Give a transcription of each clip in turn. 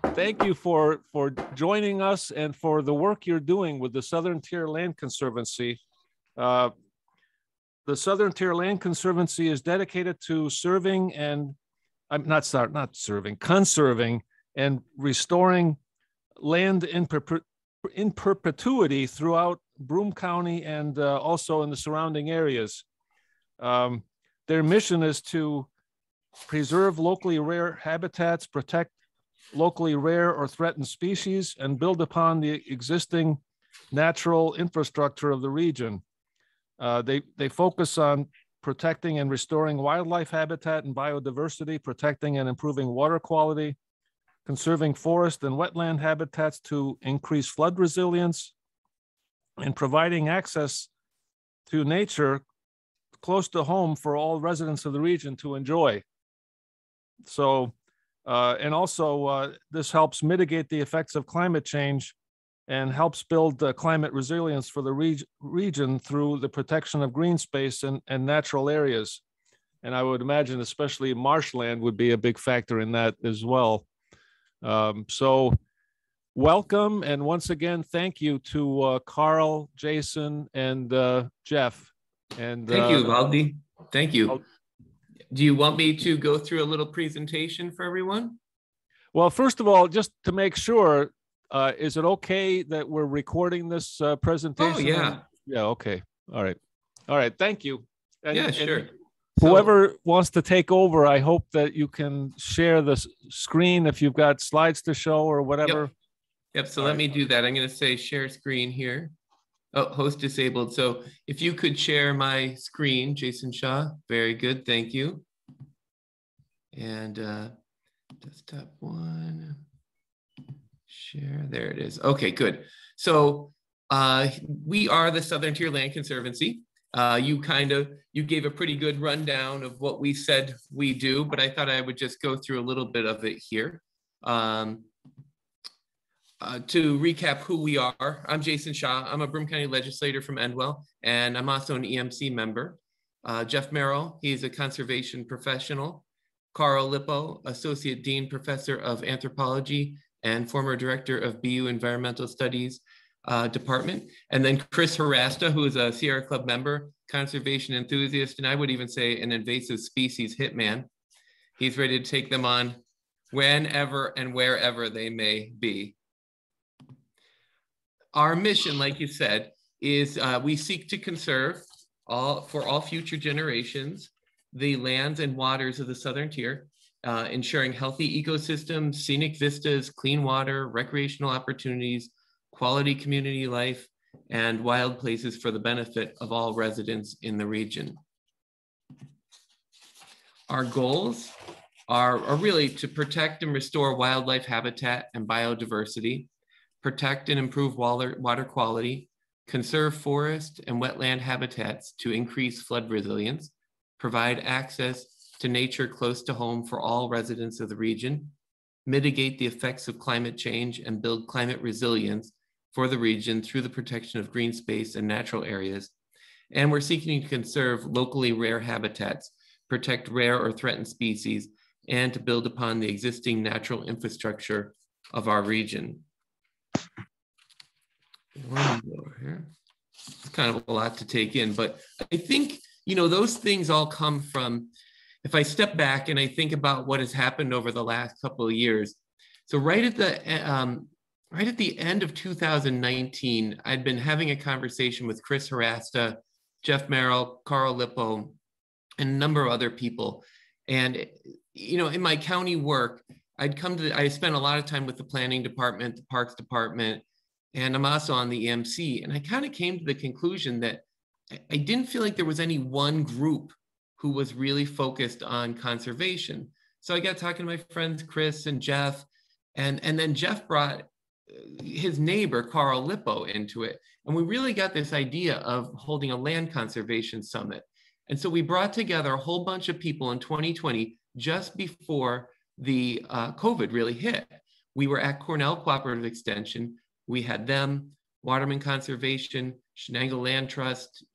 thank you for joining us and for the work you're doing with the Southern Tier Land Conservancy. The Southern Tier Land Conservancy is dedicated to serving and conserving and restoring land in perpetuity throughout Broome County and also in the surrounding areas. Their mission is to preserve locally rare habitats, protect locally rare or threatened species, and build upon the existing natural infrastructure of the region. They focus on protecting and restoring wildlife habitat and biodiversity, protecting and improving water quality, conserving forest and wetland habitats to increase flood resilience, and providing access to nature close to home for all residents of the region to enjoy. So, and also this helps mitigate the effects of climate change and helps build climate resilience for the region through the protection of green space and natural areas. And I would imagine especially marshland would be a big factor in that as well. So welcome. And once again, thank you to Carl, Jason, and Jeff. And thank you, Valdi. Thank you. Do you want me to go through a little presentation for everyone? Well, first of all, just to make sure, is it okay that we're recording this presentation? Oh, yeah. Yeah, okay. All right. All right. Thank you. And, yeah, sure. And whoever wants to take over, I hope that you can share the screen if you've got slides to show or whatever. Yep. So let me do that. I'm going to say share screen here. Oh, host disabled. So if you could share my screen, Jason Shaw. Very good. Thank you. And desktop one. Share. There it is. Okay, good. So we are the Southern Tier Land Conservancy. You gave a pretty good rundown of what we said we do, but I thought I would just go through a little bit of it here. To recap who we are, I'm Jason Shaw. I'm a Broome County legislator from Endwell, and I'm also an EMC member. Jeff Merrill, he's a conservation professional. Carl Lippo, Associate Dean Professor of Anthropology and former Director of BU Environmental Studies Department. And then Chris Harasta, who is a Sierra Club member, conservation enthusiast, and I would even say an invasive species hitman. He's ready to take them on whenever and wherever they may be. Our mission, like you said, is we seek to conserve for all future generations the lands and waters of the Southern Tier, ensuring healthy ecosystems, scenic vistas, clean water, recreational opportunities, quality community life, and wild places for the benefit of all residents in the region. Our goals are really to protect and restore wildlife habitat and biodiversity, protect and improve water quality, conserve forest and wetland habitats to increase flood resilience, provide access to nature close to home for all residents of the region, mitigate the effects of climate change and build climate resilience for the region through the protection of green space and natural areas. And we're seeking to conserve locally rare habitats, protect rare or threatened species, and to build upon the existing natural infrastructure of our region. One more here. It's kind of a lot to take in, but I think, those things all come from, if I step back and I think about what has happened over the last couple of years. So right at the end of 2019, I'd been having a conversation with Chris Harasta, Jeff Merrill, Carl Lippo, and a number of other people. And, in my county work, I spent a lot of time with the planning department, the parks department, and I'm also on the EMC. And I kind of came to the conclusion that I didn't feel like there was any one group who was really focused on conservation. So I got talking to my friends, Chris and Jeff, and then Jeff brought his neighbor, Carl Lippo, into it. And we really got this idea of holding a land conservation summit. And so we brought together a whole bunch of people in 2020, just before the COVID really hit. We were at Cornell Cooperative Extension. We had them, Waterman Conservation, Shenango Land Trust,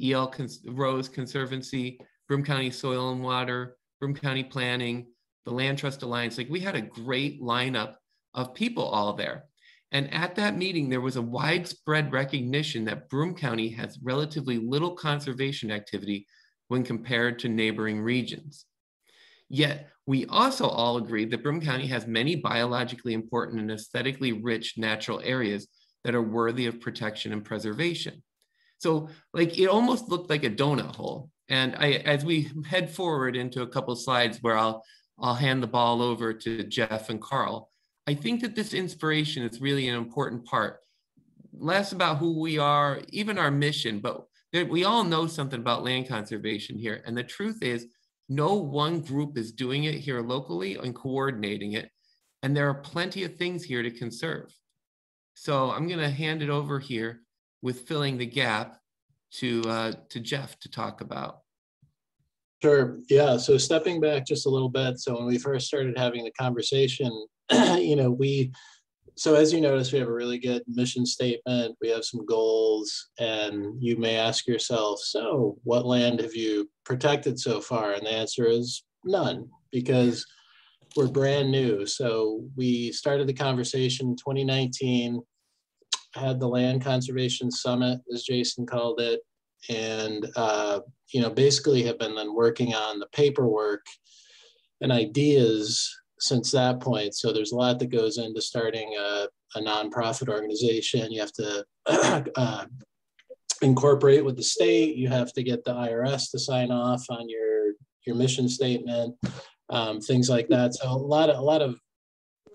Rose Conservancy, Broome County Soil and Water, Broome County Planning, the Land Trust Alliance. Like, we had a great lineup of people all there. And at that meeting, there was a widespread recognition that Broome County has relatively little conservation activity when compared to neighboring regions. Yet, we also all agreed that Broome County has many biologically important and aesthetically rich natural areas that are worthy of protection and preservation. So, like, it almost looked like a donut hole. And as we head forward into a couple of slides where I'll hand the ball over to Jeff and Carl, I think that this inspiration is really an important part, less about who we are, even our mission, but we all know something about land conservation here. And the truth is, no one group is doing it here locally and coordinating it. And there are plenty of things here to conserve. So I'm going to hand it over here with filling the gap to Jeff to talk about. Sure. Yeah. So stepping back just a little bit. So when we first started having the conversation, so as you notice, we have a really good mission statement. We have some goals, and you may ask yourself, so what land have you protected so far? And the answer is none, because we're brand new. So we started the conversation in 2019, had the Land Conservation Summit, as Jason called it, and basically have been then working on the paperwork and ideas since that point. So there's a lot that goes into starting a nonprofit organization. You have to incorporate with the state. You have to get the IRS to sign off on your mission statement, things like that. So a lot of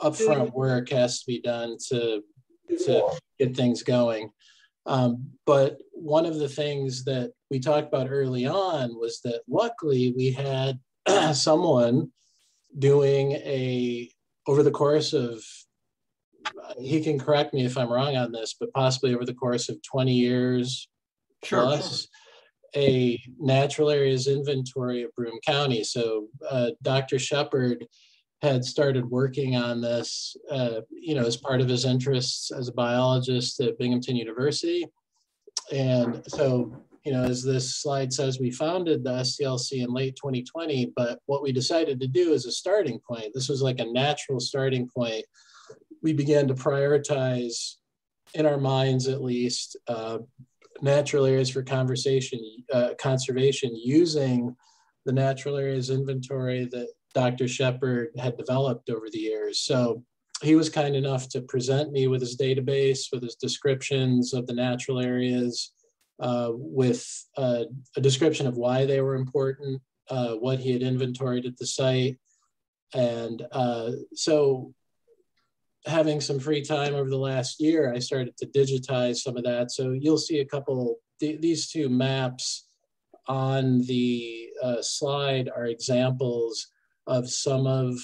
upfront work has to be done to get things going. But one of the things that we talked about early on was that luckily we had someone doing over the course of, he can correct me if I'm wrong on this, but possibly over the course of 20 years plus, a natural areas inventory of Broome County. So Dr. Shepard had started working on this, as part of his interests as a biologist at Binghamton University. And so, as this slide says, we founded the STLC in late 2020, but what we decided to do as a starting point, this was like a natural starting point. We began to prioritize, in our minds at least, natural areas for conservation using the natural areas inventory that Dr. Shepard had developed over the years. So he was kind enough to present me with his database, with his descriptions of the natural areas, with a description of why they were important, what he had inventoried at the site. And so having some free time over the last year, I started to digitize some of that. So you'll see a couple, these two maps on the slide are examples of some of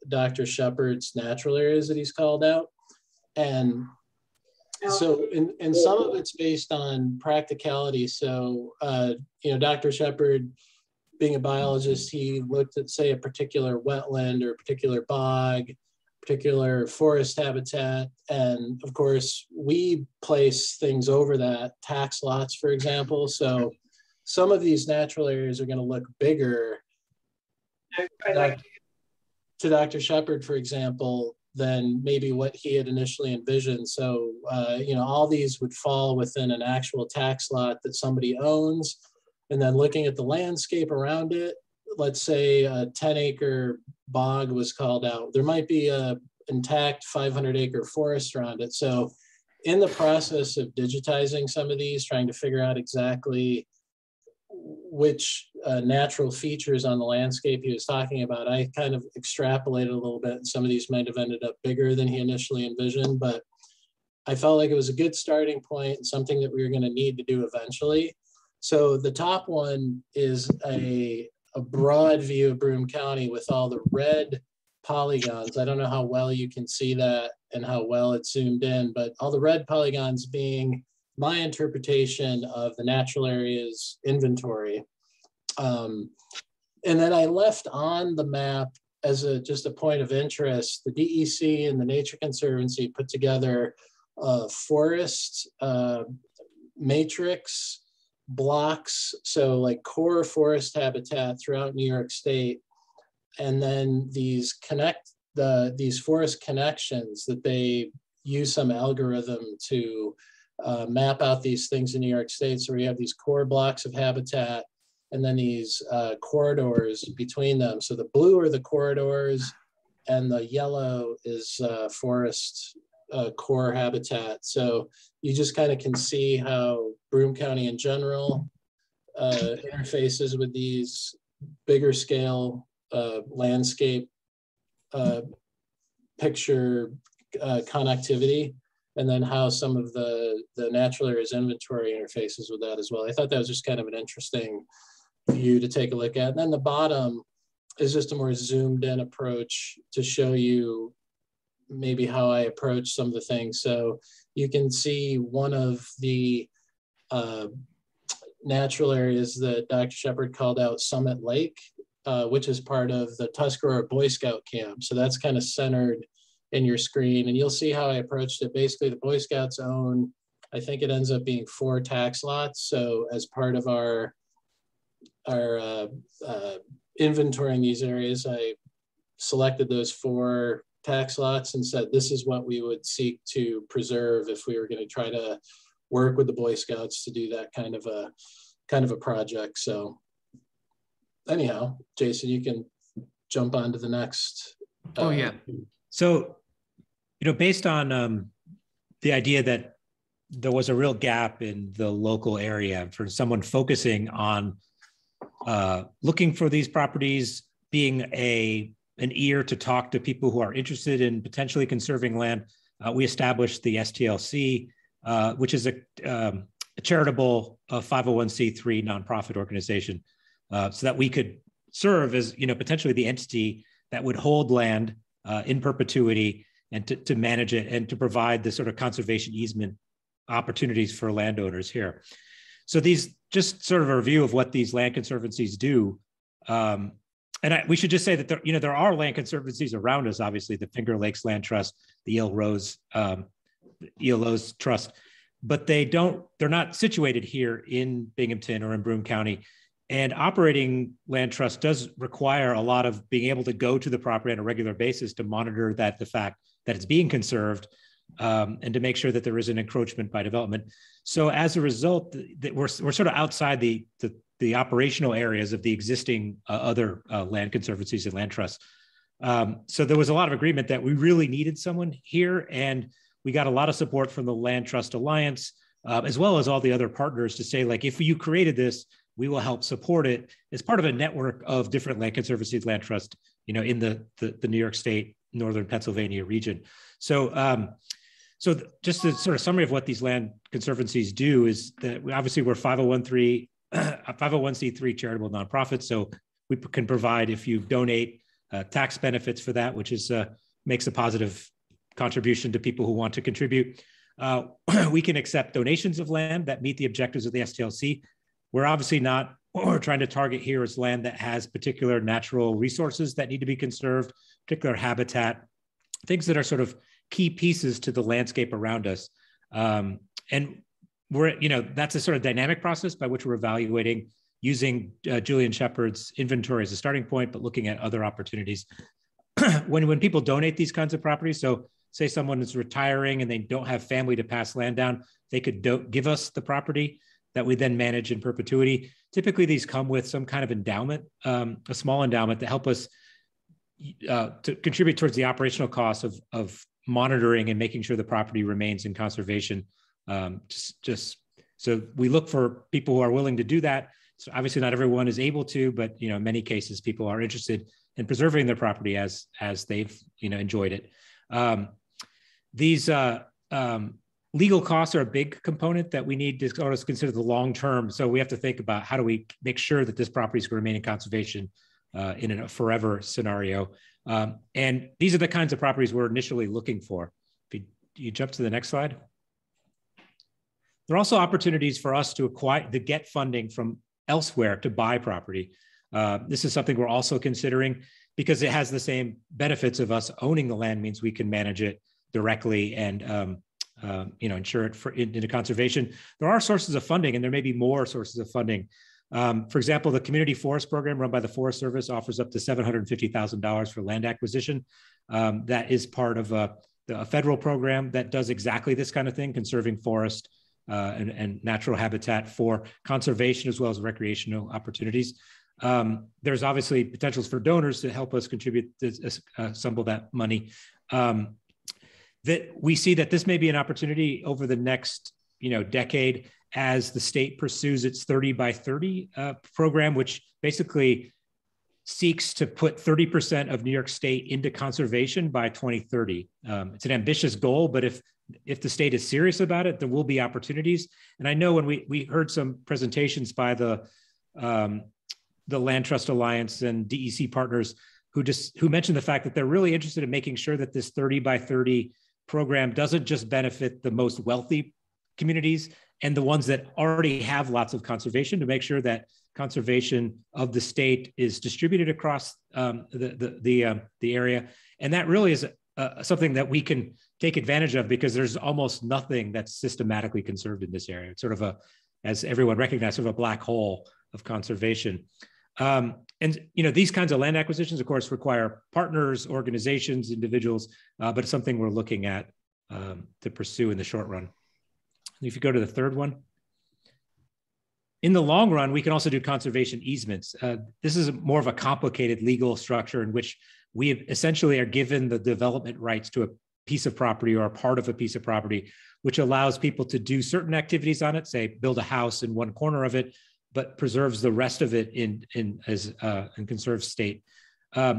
Dr. Shepard's natural areas that he's called out. And so in some of it's based on practicality. So, Dr. Shepard, being a biologist, he looked at, say, a particular wetland or a particular bog, particular forest habitat. And of course, we place things over that, tax lots, for example. So some of these natural areas are going to look bigger to Dr. Shepard, for example, than maybe what he had initially envisioned. So, all these would fall within an actual tax lot that somebody owns. And then looking at the landscape around it, let's say a 10-acre bog was called out. There might be a intact 500-acre forest around it. So in the process of digitizing some of these, trying to figure out exactly which natural features on the landscape he was talking about, I kind of extrapolated a little bit. Some of these might have ended up bigger than he initially envisioned, but I felt like it was a good starting point and something that we were going to need to do eventually. So the top one is a broad view of Broome County with all the red polygons. I don't know how well you can see that and how well it's zoomed in, but all the red polygons being my interpretation of the natural areas inventory. And then I left on the map as just a point of interest, the DEC and the Nature Conservancy put together a forest matrix blocks, so like core forest habitat throughout New York State. And then these these forest connections, that they use some algorithm to map out these things in New York State. So we have these core blocks of habitat and then these corridors between them. So the blue are the corridors and the yellow is forest core habitat. So you just kind of can see how Broome County in general interfaces with these bigger scale landscape picture connectivity, and then how some of the natural areas inventory interfaces with that as well. I thought that was just kind of an interesting view to take a look at. And then the bottom is just a more zoomed in approach to show you maybe how I approach some of the things. So you can see one of the natural areas that Dr. Shepard called out, Summit Lake, which is part of the Tuscarora Boy Scout camp. So that's kind of centered in your screen, and you'll see how I approached it. Basically, the Boy Scouts own, I think it ends up being 4 tax lots. So as part of our inventorying these areas, I selected those 4 tax lots and said, this is what we would seek to preserve if we were going to try to work with the Boy Scouts to do that kind of a project. So anyhow, Jason, you can jump on to the next. Oh yeah. So, based on the idea that there was a real gap in the local area for someone focusing on looking for these properties, being an ear to talk to people who are interested in potentially conserving land, we established the STLC, which is a charitable 501c3 nonprofit organization, so that we could serve as potentially the entity that would hold land in perpetuity and to manage it and to provide the sort of conservation easement opportunities for landowners here. So these just sort of a review of what these land conservancies do. We should just say that there are land conservancies around us, obviously the Finger Lakes Land Trust, the ELO's Trust, but they're not situated here in Binghamton or in Broome County. And operating land trust does require a lot of being able to go to the property on a regular basis to monitor the fact that it's being conserved, and to make sure that there isn't encroachment by development. So as a result, we're sort of outside the operational areas of the existing other land conservancies and land trusts. So there was a lot of agreement that we really needed someone here, and we got a lot of support from the Land Trust Alliance, as well as all the other partners to say, like, if you created this, we will help support it as part of a network of different land conservancies, land trust, in the New York State, Northern Pennsylvania region. So, just a sort of summary of what these land conservancies do is that we're 501c3 charitable nonprofits. So we can provide, if you donate, tax benefits for that, which is makes a positive contribution to people who want to contribute. We can accept donations of land that meet the objectives of the STLC. We're obviously not, what we're trying to target here is land that has particular natural resources that need to be conserved, particular habitat, things that are sort of key pieces to the landscape around us. And that's a sort of dynamic process by which we're evaluating using Julian Shepard's inventory as a starting point, but looking at other opportunities. When people donate these kinds of properties, so say someone is retiring and they don't have family to pass land down, they could give us the property that we then manage in perpetuity. Typically, these come with some kind of endowment, a small endowment to help us to contribute towards the operational costs of monitoring and making sure the property remains in conservation. Just so we look for people who are willing to do that. So obviously, not everyone is able to, but in many cases, people are interested in preserving their property as they've enjoyed it. These legal costs are a big component that we need to consider the long term. So we have to think about how do we make sure that this property is going to remain in conservation in a forever scenario. And these are the kinds of properties we're initially looking for. If you jump to the next slide. There are also opportunities for us to get funding from elsewhere to buy property. This is something we're also considering because it has the same benefits of us owning the land, means we can manage it directly and ensure it into conservation. There are sources of funding, and there may be more sources of funding. For example, the Community Forest Program run by the Forest Service offers up to $750,000 for land acquisition. that is part of a federal program that does exactly this kind of thing, conserving forest and natural habitat for conservation as well as recreational opportunities. There's obviously potentials for donors to help us contribute to assemble that money. That we see that this may be an opportunity over the next decade as the state pursues its 30 by 30 program, which basically seeks to put 30% of New York State into conservation by 2030. It's an ambitious goal, but if the state is serious about it, there will be opportunities. And I know when we heard some presentations by the Land Trust Alliance and DEC partners who mentioned the fact that they're really interested in making sure that this 30 by 30 program doesn't just benefit the most wealthy communities and the ones that already have lots of conservation, to make sure that conservation of the state is distributed across the area. And that really is something that we can take advantage of, because there's almost nothing that's systematically conserved in this area. It's sort of as everyone recognizes, sort of a black hole of conservation. And these kinds of land acquisitions, of course, require partners, organizations, individuals, but it's something we're looking at to pursue in the short run. If you go to the third one. In the long run, we can also do conservation easements. This is more of a complicated legal structure in which we essentially are given the development rights to a piece of property or a part of a piece of property, which allows people to do certain activities on it, say build a house in one corner of it, but preserves the rest of it in conserved state.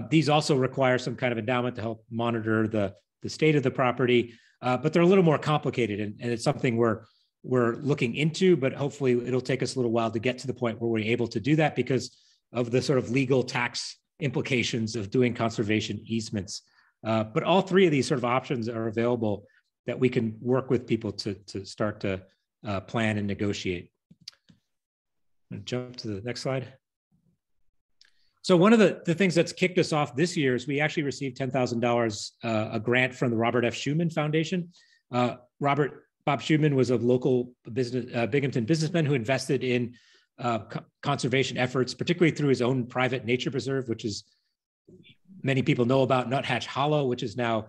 These also require some kind of endowment to help monitor the state of the property, but they're a little more complicated, and it's something we're looking into, but hopefully it'll take us a little while to get to the point where we're able to do that because of the sort of legal tax implications of doing conservation easements. But all three of these sort of options are available that we can work with people to start to plan and negotiate. I'm gonna jump to the next slide. So one of the things that's kicked us off this year is we actually received $10,000, a grant from the Robert F. Schuman Foundation. Bob Schuman was a local Binghamton businessman who invested in conservation efforts, particularly through his own private nature preserve, which is many people know about, Nuthatch Hollow, which is now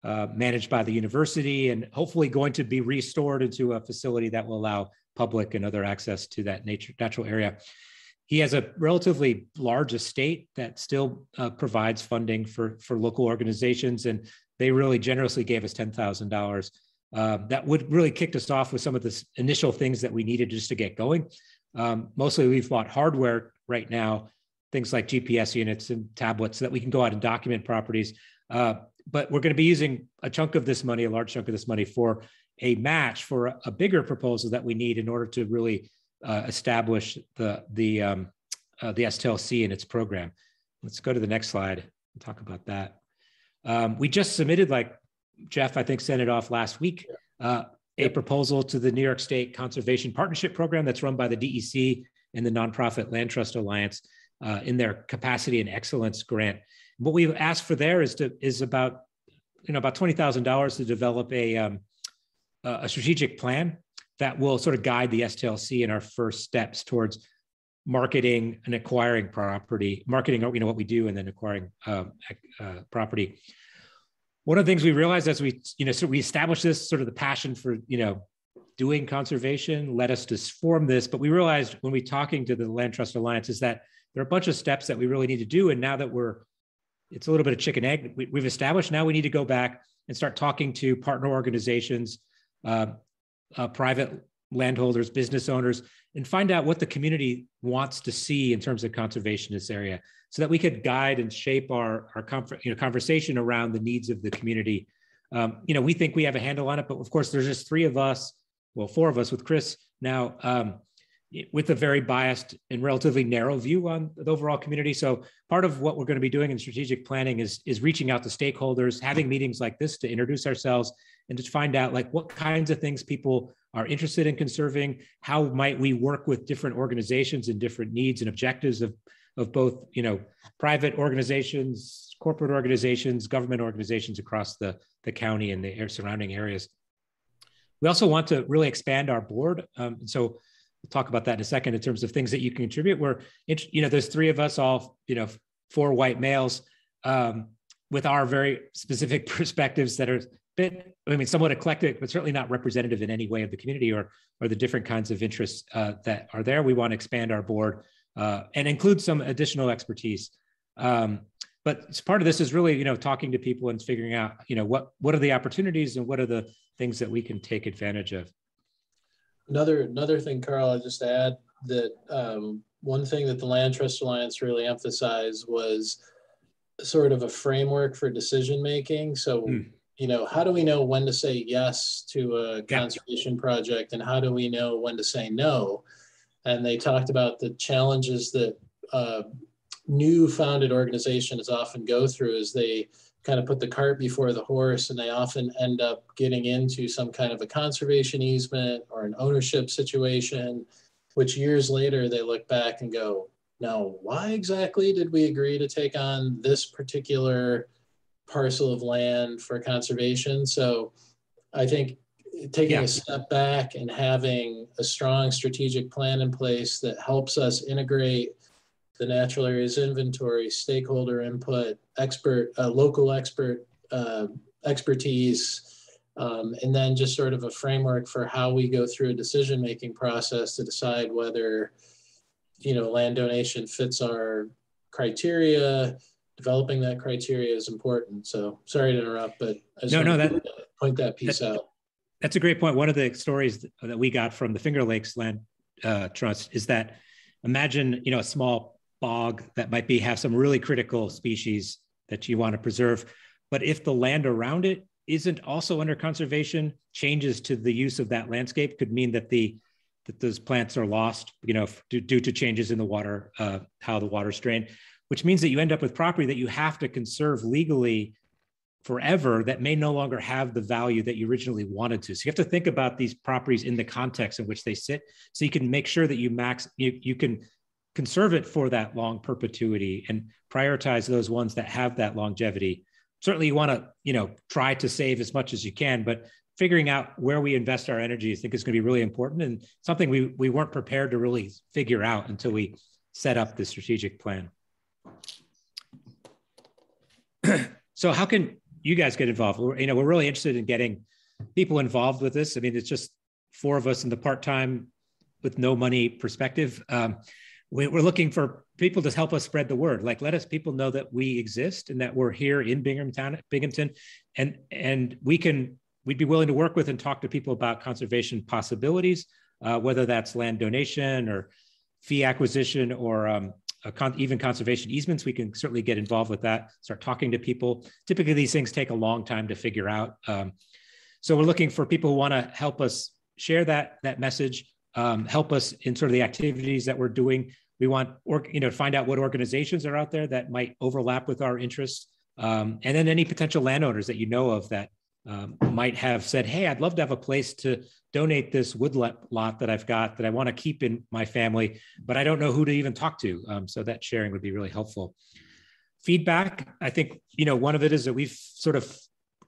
managed by the university and hopefully going to be restored into a facility that will allow public and other access to that natural area. He has a relatively large estate that still provides funding for local organizations, and they really generously gave us $10,000. That would really kicked us off with some of the initial things that we needed just to get going. Mostly we've bought hardware right now, things like GPS units and tablets so that we can go out and document properties. But we're going to be using a chunk of this money, a large chunk of this money, for a match for a bigger proposal that we need in order to really establish the STLC and its program. Let's go to the next slide and talk about that. We just submitted, like Jeff, I think, sent it off last week, a proposal to the New York State Conservation Partnership Program that's run by the DEC and the nonprofit Land Trust Alliance in their Capacity and Excellence Grant. What we've asked for there is about $20,000 to develop a strategic plan that will sort of guide the STLC in our first steps towards marketing and acquiring property, marketing what we do, and then acquiring property. One of the things we realized as we established this, sort of the passion for doing conservation led us to form this, but we realized when we talking to the Land Trust Alliance is that there are a bunch of steps that we really need to do, and now that it's a little bit of chicken egg. We've established, now we need to go back and start talking to partner organizations, private landholders, business owners, and find out what the community wants to see in terms of conservation in this area, so that we could guide and shape our conversation around the needs of the community. We think we have a handle on it, but of course there's just four of us with Chris now, with a very biased and relatively narrow view on the overall community. So part of what we're going to be doing in strategic planning is reaching out to stakeholders, having meetings like this to introduce ourselves and to find out what kinds of things people are interested in conserving, how might we work with different organizations and different needs and objectives of both private organizations, corporate organizations, government organizations across the county and the surrounding areas. We also want to really expand our board. So we'll talk about that in a second in terms of things that you can contribute. There's three of us, all, 4 white males. with our very specific perspectives that are somewhat eclectic, but certainly not representative in any way of the community or the different kinds of interests that are there. We want to expand our board and include some additional expertise. But part of this is really, talking to people and figuring out, what are the opportunities and what are the things that we can take advantage of. Another thing, Carl, I'll just add that one thing that the Land Trust Alliance really emphasized was sort of a framework for decision making. So, how do we know when to say yes to a conservation project, and how do we know when to say no? And they talked about the challenges that new founded organizations often go through as they kind of put the cart before the horse, and they often end up getting into some kind of a conservation easement or an ownership situation, which years later they look back and go, now, why exactly did we agree to take on this particular parcel of land for conservation? So I think taking a step back and having a strong strategic plan in place that helps us integrate the natural areas inventory, stakeholder input, local expertise, and then just sort of a framework for how we go through a decision-making process to decide whether, land donation fits our criteria. Developing that criteria is important. So sorry to interrupt, but I just point that piece out. That's a great point. One of the stories that we got from the Finger Lakes Land Trust is that imagine, a small bog that might have some really critical species that you want to preserve. But if the land around it isn't also under conservation, changes to the use of that landscape could mean that those plants are lost, due to changes in the water, how the water's drained, which means that you end up with property that you have to conserve legally forever that may no longer have the value that you originally wanted to. So you have to think about these properties in the context in which they sit, so you can make sure that you can conserve it for that long perpetuity and prioritize those ones that have that longevity. Certainly you want to, try to save as much as you can, but figuring out where we invest our energy, I think is going to be really important, and something we weren't prepared to really figure out until we set up the strategic plan. So how can you guys get involved? We're really interested in getting people involved with this. I mean, it's just 4 of us in the part-time with no money perspective. We're looking for people to help us spread the word. Like, let people know that we exist and that we're here in Binghamton, and we'd be willing to work with and talk to people about conservation possibilities, whether that's land donation or fee acquisition or even conservation easements. We can certainly get involved with that, start talking to people. Typically, these things take a long time to figure out. So we're looking for people who want to help us share that message, help us in sort of the activities that we're doing. We want, find out what organizations are out there that might overlap with our interests. And then any potential landowners that you know of that might have said, hey, I'd love to have a place to donate this wood lot that I've got that I want to keep in my family, but I don't know who to even talk to. So that sharing would be really helpful. Feedback, I think, one of it is that we've sort of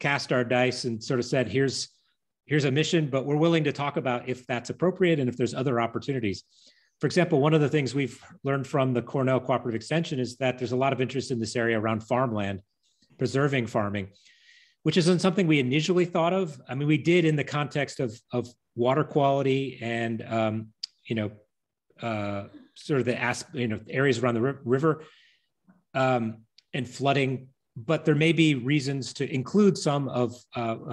cast our dice and sort of said, here's a mission, but we're willing to talk about if that's appropriate and if there's other opportunities. For example, one of the things we've learned from the Cornell Cooperative Extension is that there's a lot of interest in this area around farmland, preserving farming, which isn't something we initially thought of. I mean, we did in the context of water quality and, sort of the areas around the river and flooding, but there may be reasons to include some of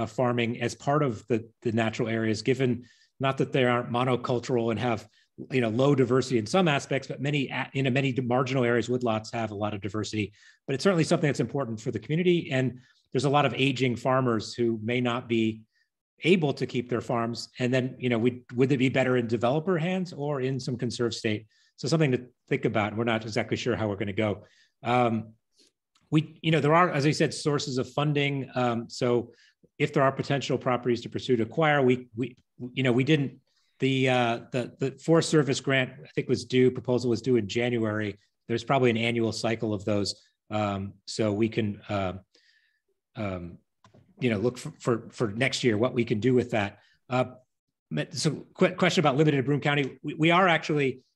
farming as part of the natural areas, given not that they aren't monocultural and have low diversity in some aspects, but many marginal areas, woodlots have a lot of diversity. But it's certainly something that's important for the community. And there's a lot of aging farmers who may not be able to keep their farms. And then, would it be better in developer hands or in some conserved state? So something to think about. We're not exactly sure how we're going to go. There are, as I said, sources of funding. So if there are potential properties to pursue to acquire, we didn't. The Forest Service grant, I think, proposal was due in January. There's probably an annual cycle of those. So we can, look for next year, what we can do with that. So question about limited Broome County.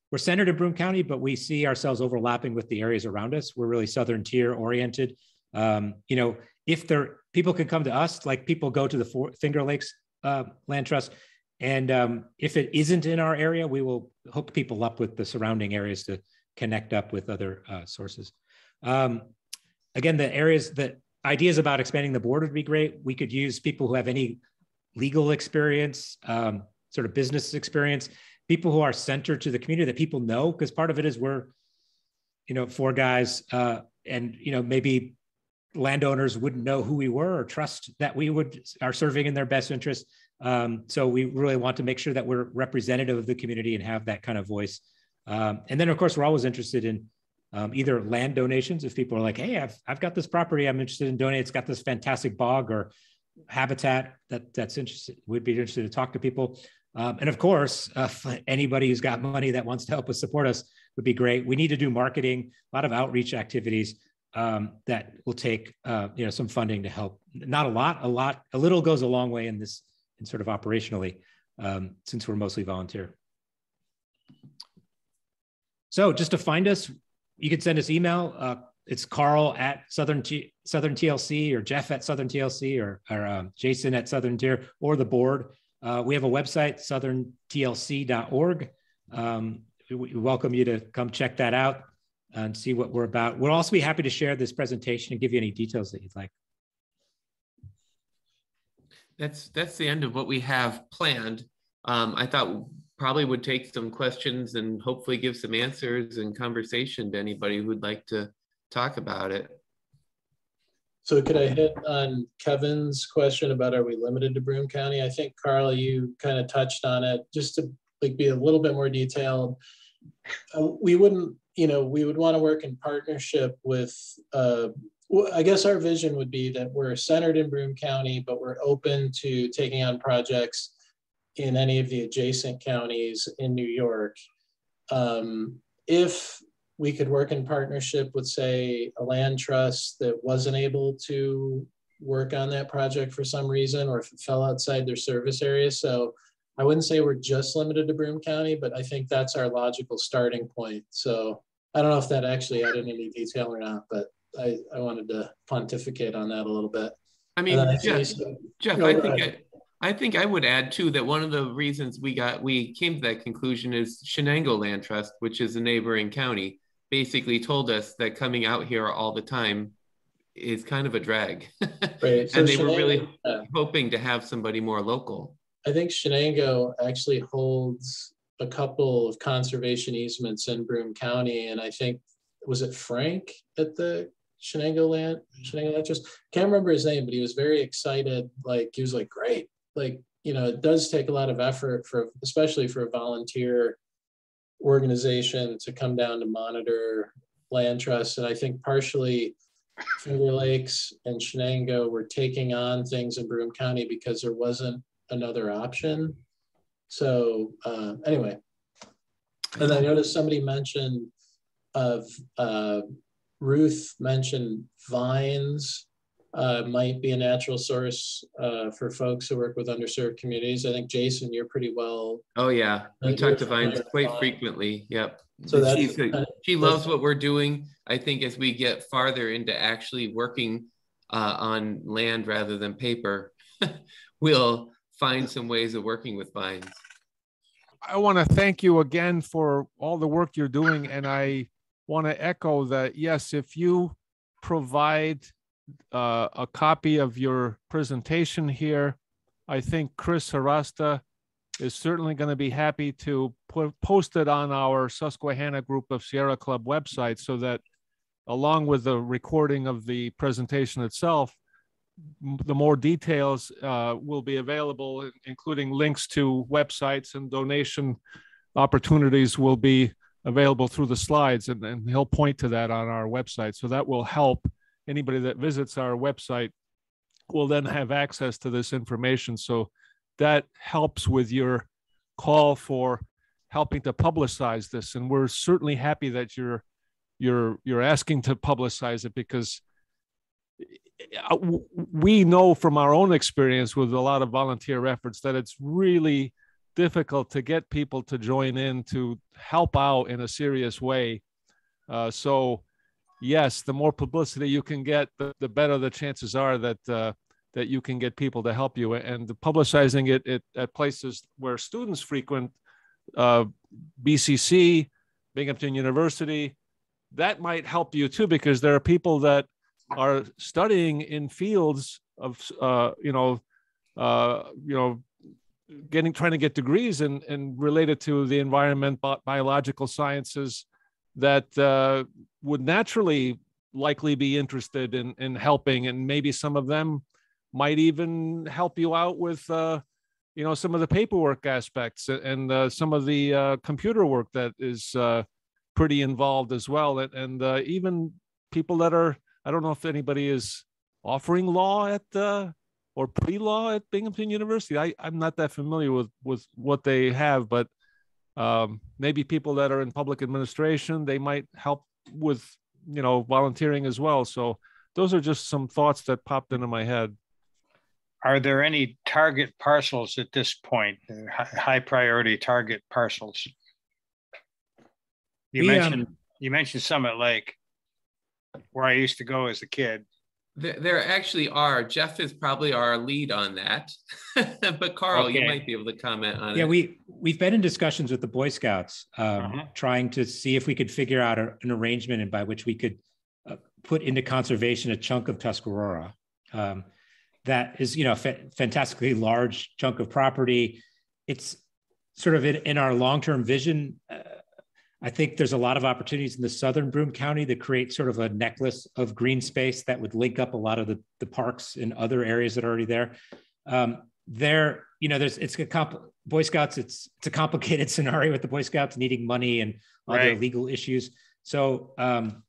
We're centered in Broome County, but we see ourselves overlapping with the areas around us. We're really Southern Tier oriented. If people can come to us, like people go to the Finger Lakes Land Trust, and if it isn't in our area, we will hook people up with the surrounding areas to connect up with other sources. Again, the ideas about expanding the board would be great. We could use people who have any legal experience, sort of business experience, people who are centered to the community that people know, because part of it is we're, four guys, and maybe landowners wouldn't know who we were or trust that we are serving in their best interest. So we really want to make sure that we're representative of the community and have that kind of voice. And then, of course, we're always interested in either land donations. If people are like, hey, I've got this property I'm interested in donating, it's got this fantastic bog or habitat that's interested, we'd be interested to talk to people. And of course, anybody who's got money that wants to help us support us would be great. We need to do marketing, a lot of outreach activities that will take some funding to help. Not a lot, a little goes a long way in this, and sort of operationally, since we're mostly volunteer. So just to find us, you can send us email. It's Carl at Southern TLC, or Jeff at Southern TLC, or Jason at Southern Tier, or the board. We have a website, southerntlc.org. We welcome you to come check that out and see what we're about. We'll also be happy to share this presentation and give you any details that you'd like. That's the end of what we have planned. I thought probably would take some questions and hopefully give some answers and conversation to anybody who'd like to talk about it. So could I hit on Kevin's question about, are we limited to Broome County? I think, Carl, you kind of touched on it. Just to be a little bit more detailed, we wouldn't, we would want to work in partnership with, I guess our vision would be that we're centered in Broome County, but we're open to taking on projects in any of the adjacent counties in New York. If we could work in partnership with, say, a land trust that wasn't able to work on that project for some reason, or if it fell outside their service area. So I wouldn't say we're just limited to Broome County, but I think that's our logical starting point. So I don't know if that actually added any detail or not, but I wanted to pontificate on that a little bit. I mean, Jeff, I think I would add too that one of the reasons we came to that conclusion is Shenango Land Trust, which is a neighboring county, basically told us that coming out here all the time is kind of a drag. Right. So and they were really hoping to have somebody more local. I think Shenango actually holds a couple of conservation easements in Broome County, and I think, was it Frank at the Shenango Land Trust? Can't remember his name, but he was very excited. Like, he was like, great. Like, it does take a lot of effort especially for a volunteer organization to come down to monitor land trusts. And I think partially Finger Lakes and Shenango were taking on things in Broome County because there wasn't another option. So anyway, and I noticed somebody mentioned Ruth mentioned vines might be a natural source for folks who work with underserved communities. I think, Jason, you're pretty well. Oh yeah, we talk to vines quite frequently. Yep. So she loves what we're doing. I think as we get farther into actually working on land rather than paper, we'll find some ways of working with vines. I want to thank you again for all the work you're doing. And I want to echo that, yes, if you provide a copy of your presentation here, I think Chris Harasta is certainly going to be happy to post it on our Susquehanna Group of Sierra Club website, so that along with the recording of the presentation itself, the more details will be available, including links to websites, and donation opportunities will be available through the slides, and he'll point to that on our website. So that will help. Anybody that visits our website will then have access to this information. So that helps with your call for helping to publicize this. And we're certainly happy that you're asking to publicize it, because we know from our own experience with a lot of volunteer efforts that it's really difficult to get people to join in to help out in a serious way. So yes, the more publicity you can get, the better the chances are that that you can get people to help you. And publicizing it at places where students frequent, BCC, Binghamton University, that might help you too, because there are people that are studying in fields of trying to get degrees and related to the environment, biological sciences, that would naturally likely be interested in helping, and maybe some of them might even help you out with some of the paperwork aspects and some of the computer work that is pretty involved as well, and even people that are, I don't know if anybody is offering law at or pre-law at Binghamton University. I'm not that familiar with what they have, but maybe people that are in public administration, they might help with volunteering as well. So those are just some thoughts that popped into my head. Are there any target parcels at this point, high priority target parcels? You mentioned Summit Lake, where I used to go as a kid. There actually are. Jeff is probably our lead on that, but Carl, okay, you might be able to comment on it. Yeah, we've been in discussions with the Boy Scouts, trying to see if we could figure out an arrangement and by which we could put into conservation a chunk of Tuscarora. That is, a fantastically large chunk of property. It's sort of in our long-term vision. I think there's a lot of opportunities in the southern Broome County to create sort of a necklace of green space that would link up a lot of the parks in other areas that are already there. Boy Scouts, it's a complicated scenario with the Boy Scouts needing money and other legal issues. So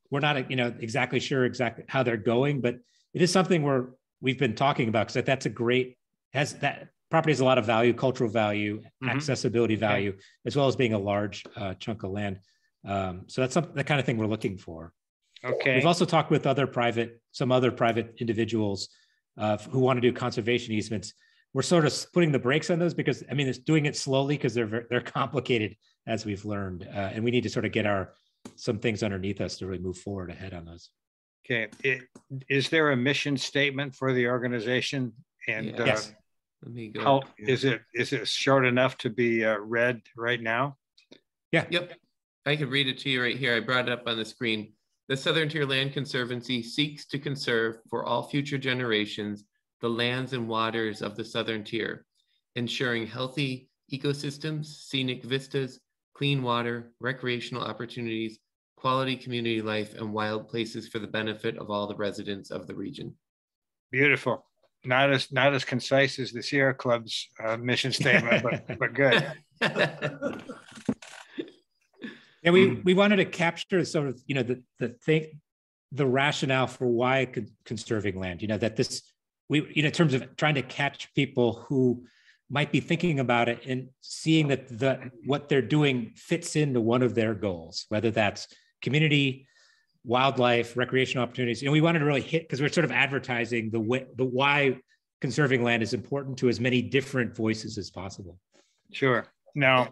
we're not, exactly sure how they're going, but it is something we've been talking about, because that's that property has a lot of value, cultural value, accessibility value, as well as being a large chunk of land. So that's the kind of thing we're looking for. Okay. We've also talked with some other private individuals who want to do conservation easements. We're sort of putting the brakes on those because, it's doing it slowly because they're complicated, as we've learned. And we need to sort of get some things underneath us to really move forward ahead on those. Okay. Is there a mission statement for the organization? And yes. Let me go. How is it short enough to be read right now? Yeah. Yep. I could read it to you right here. I brought it up on the screen. The Southern Tier Land Conservancy seeks to conserve for all future generations the lands and waters of the Southern Tier, ensuring healthy ecosystems, scenic vistas, clean water, recreational opportunities, quality community life, and wild places for the benefit of all the residents of the region. Beautiful. Not as concise as the Sierra Club's mission statement, but good. Yeah, we wanted to capture sort of the rationale for why conserving land. That in terms of trying to catch people who might be thinking about it and seeing that what they're doing fits into one of their goals, whether that's community, wildlife, recreational opportunities. And we wanted to really hit, because we're sort of advertising the why conserving land is important to as many different voices as possible. Sure. Now,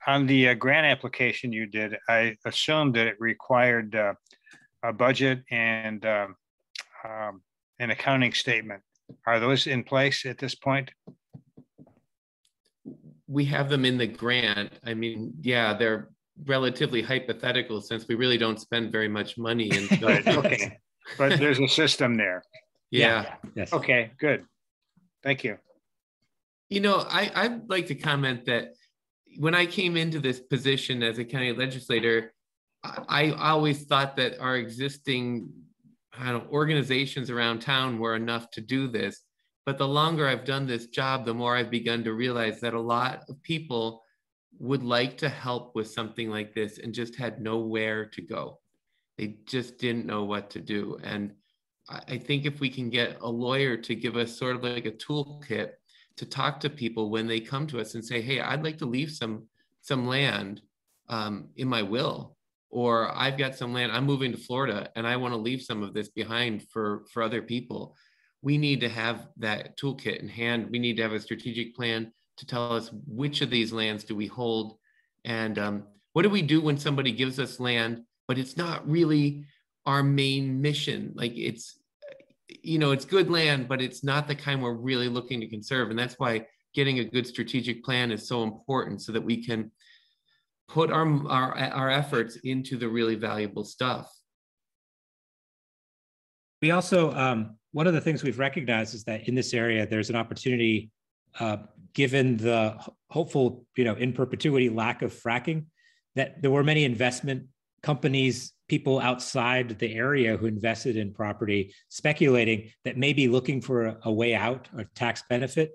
on the grant application you did, I assumed that it required a budget and an accounting statement. Are those in place at this point? We have them in the grant. They're relatively hypothetical since we really don't spend very much money. Okay, but there's a system there. Yeah. Yes. Okay, good. Thank you. I'd like to comment that when I came into this position as a county legislator, I always thought that our existing organizations around town were enough to do this. But the longer I've done this job, the more I've begun to realize that a lot of people would like to help with something like this and just had nowhere to go. They just didn't know what to do. And I think if we can get a lawyer to give us sort of like a toolkit to talk to people when they come to us and say, hey, I'd like to leave some land in my will, or I've got some land, I'm moving to Florida and I want to leave some of this behind for other people. We need to have that toolkit in hand. We need to have a strategic plan to tell us which of these lands do we hold, and what do we do when somebody gives us land, but it's not really our main mission. Like it's, you know, it's good land, but it's not the kind we're really looking to conserve. And that's why getting a good strategic plan is so important, so that we can put our efforts into the really valuable stuff. We also, one of the things we've recognized is that in this area, there's an opportunity, given the hopeful, you know, in perpetuity lack of fracking, that there were many investment companies, people outside the area who invested in property, speculating that may be looking for a way out, or tax benefit.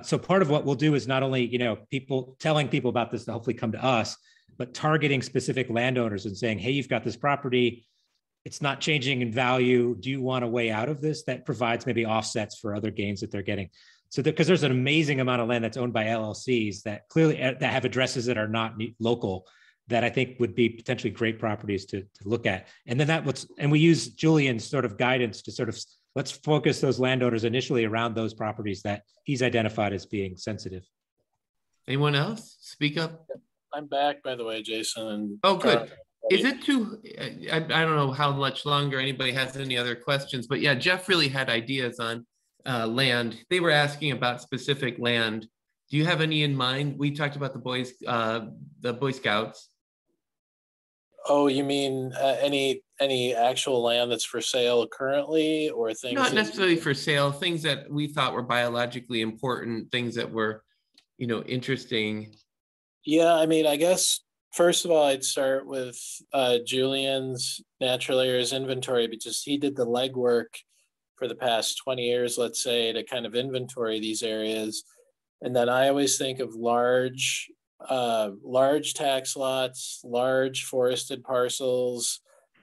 So part of what we'll do is not only, you know, telling people about this to hopefully come to us, but targeting specific landowners and saying, hey, you've got this property, it's not changing in value. Do you want a way out of this? That provides maybe offsets for other gains that they're getting. So because there's an amazing amount of land that's owned by LLCs that clearly that have addresses that are not local, that I think would be potentially great properties to look at. And then and we use Julian's sort of guidance to sort of, let's focus those landowners initially around those properties that he's identified as being sensitive. Anyone else? Speak up. I'm back, by the way, Jason. And oh, good. Is it too, I don't know how much longer anybody has any other questions, but yeah, Jeff really had ideas on land. They were asking about specific land. Do you have any in mind? We talked about the Boy Scouts. Oh, you mean any actual land that's for sale currently, or things? Not necessarily for sale, things that we thought were biologically important, things that were, you know, interesting. Yeah, I mean, I guess, first of all, I'd start with Julian's natural areas inventory, because he did the legwork for the past 20 years, let's say, to kind of inventory these areas. And then I always think of large tax lots, large forested parcels,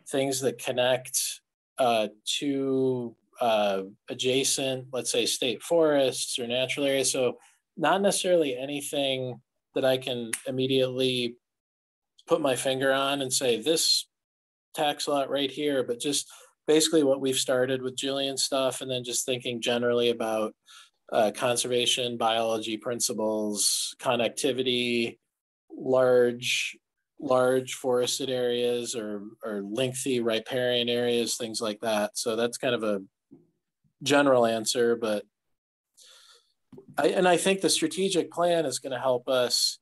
things that connect to adjacent, let's say, state forests or natural areas. So not necessarily anything that I can immediately put my finger on and say this tax lot right here, but just basically what we've started with Julian's stuff, and then just thinking generally about conservation, biology principles, connectivity, large forested areas or lengthy riparian areas, things like that. So that's kind of a general answer, but I think the strategic plan is going to help us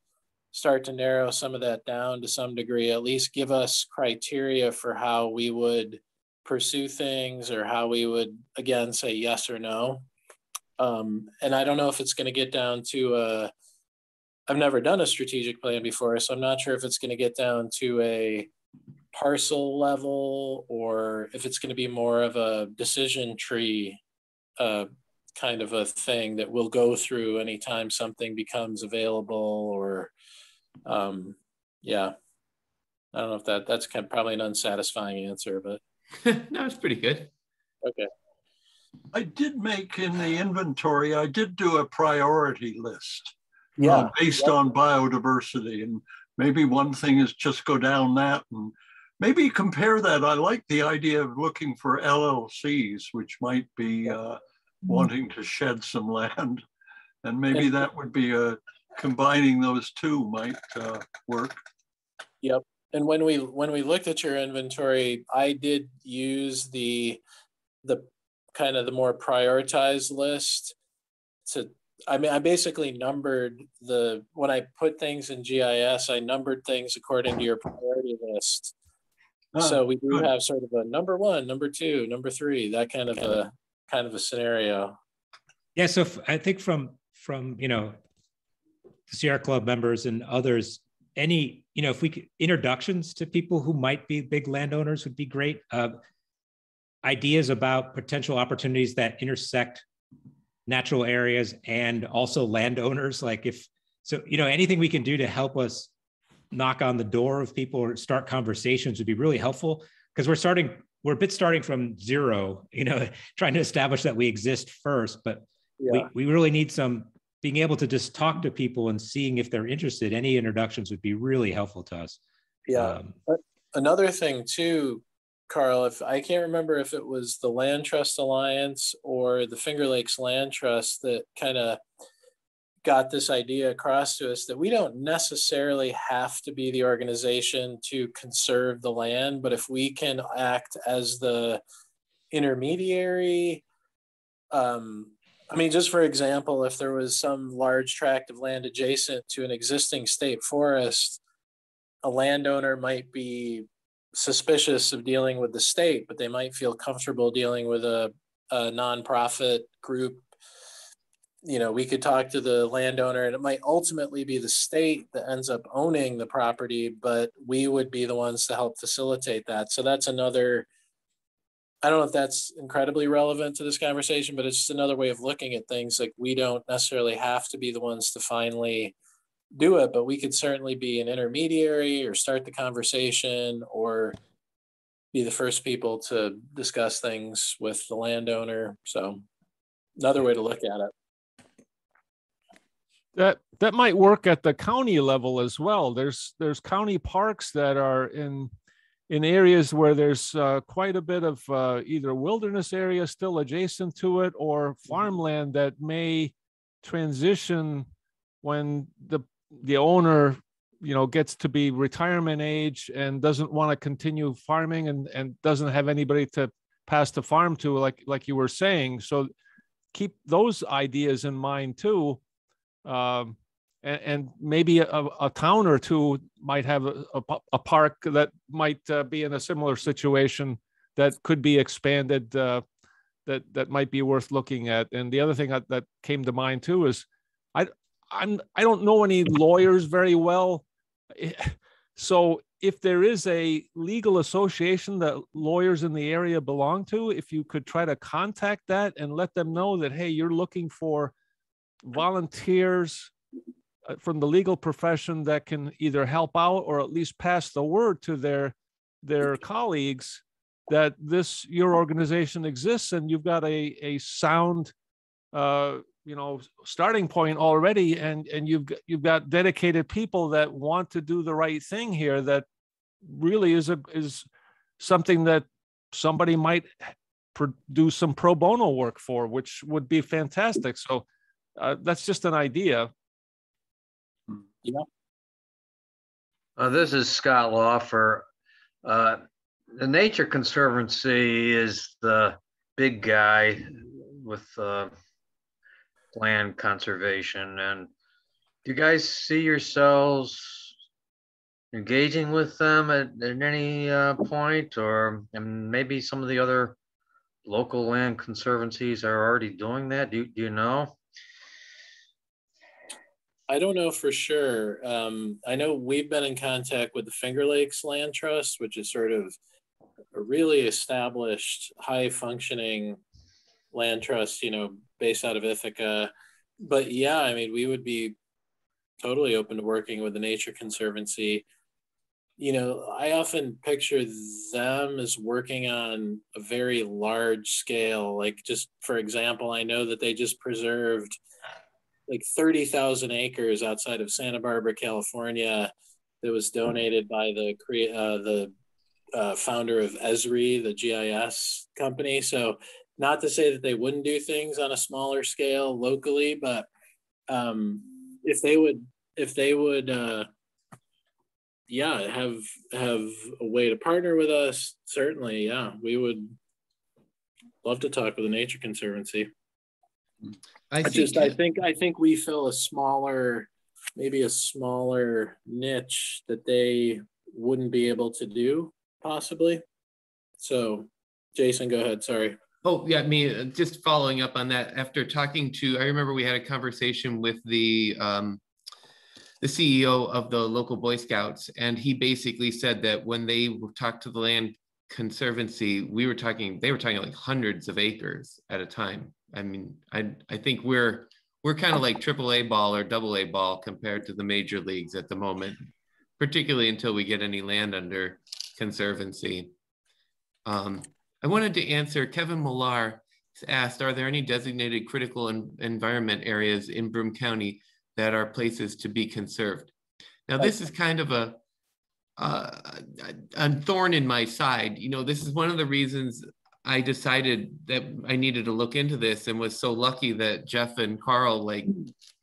start to narrow some of that down to some degree, at least give us criteria for how we would pursue things, or how we would, again, say yes or no. And I don't know if it's going to get down to I've never done a strategic plan before, so I'm not sure if it's going to get down to a parcel level, or if it's going to be more of a decision tree kind of a thing that we'll go through anytime something becomes available, or yeah, I don't know if that's kind of probably an unsatisfying answer, but no, it's pretty good. Okay. I did make in the inventory, I did do a priority list based on biodiversity, and maybe one thing is just go down that and maybe compare that. I like the idea of looking for LLCs, which might be wanting to shed some land, and maybe that would be combining those two might work. Yep. And when we looked at your inventory, I did use the kind of the more prioritized list to, I mean, I basically numbered when I put things in GIS, I numbered things according to your priority list. So we do have sort of a number 1, number 2, number 3, that kind of a scenario. Yeah. So I think from, you know, the Sierra Club members and others, any, you know, if we could, introductions to people who might be big landowners would be great. Ideas about potential opportunities that intersect natural areas and also landowners. Like you know, anything we can do to help us knock on the door of people or start conversations would be really helpful, because we're a bit starting from zero, you know, trying to establish that we exist first, but we really need some being able to just talk to people and seeing if they're interested. Any introductions would be really helpful to us. Yeah. Another thing too, Carl, if I can't remember if it was the Land Trust Alliance or the Finger Lakes Land Trust that kind of got this idea across to us that we don't necessarily have to be the organization to conserve the land, but if we can act as the intermediary, I mean, just for example, if there was some large tract of land adjacent to an existing state forest, a landowner might be suspicious of dealing with the state, but they might feel comfortable dealing with a nonprofit group. You know, we could talk to the landowner and it might ultimately be the state that ends up owning the property, but we would be the ones to help facilitate that. So that's another, I don't know if that's incredibly relevant to this conversation, but it's just another way of looking at things. Like, we don't necessarily have to be the ones to finally do it, but we could certainly be an intermediary or start the conversation or be the first people to discuss things with the landowner. So another way to look at it. That might work at the county level as well. There's county parks that are in areas where there's quite a bit of either wilderness area still adjacent to it or farmland that may transition when the owner, you know, gets to be retirement age and doesn't want to continue farming and doesn't have anybody to pass the farm to, like you were saying. So keep those ideas in mind too. And maybe a town or two might have a park that might be in a similar situation that could be expanded, that might be worth looking at. And the other thing that came to mind too is I don't know any lawyers very well. So if there is a legal association that lawyers in the area belong to, if you could try to contact that and let them know that, hey, you're looking for volunteers from the legal profession that can either help out or at least pass the word to their colleagues that your organization exists and you've got a sound starting point already, and you've got dedicated people that want to do the right thing here, that really is something that somebody might do some pro bono work for, which would be fantastic. So that's just an idea. Yeah. This is Scott Lawfer. The Nature Conservancy is the big guy with land conservation. And do you guys see yourselves engaging with them at any point, or and maybe some of the other local land conservancies are already doing that? Do you know? I don't know for sure. I know we've been in contact with the Finger Lakes Land Trust, which is sort of a really established, high functioning land trust, based out of Ithaca. But yeah, I mean, we would be totally open to working with the Nature Conservancy. I often picture them as working on a very large scale. Like, just for example, I know that they just preserved like 30,000 acres outside of Santa Barbara, California, that was donated by the founder of Esri, the GIS company. So not to say that they wouldn't do things on a smaller scale locally, but if they would have a way to partner with us, certainly, yeah, we would love to talk with the Nature Conservancy. I think we fill maybe a smaller niche that they wouldn't be able to do, possibly. So, Jason, go ahead. Sorry. Oh, yeah, just following up on that, after talking to, I remember we had a conversation with the CEO of the local Boy Scouts, and he basically said that when they talked to the Land Conservancy, they were talking like hundreds of acres at a time. I mean, I think we're kind of like AAA ball or AA ball compared to the major leagues at the moment, particularly until we get any land under conservancy. I wanted to answer, Kevin Millar asked, are there any designated critical environment areas in Broome County that are places to be conserved? Now, this is kind of a thorn in my side. This is one of the reasons I decided that I needed to look into this, and was so lucky that Jeff and Carl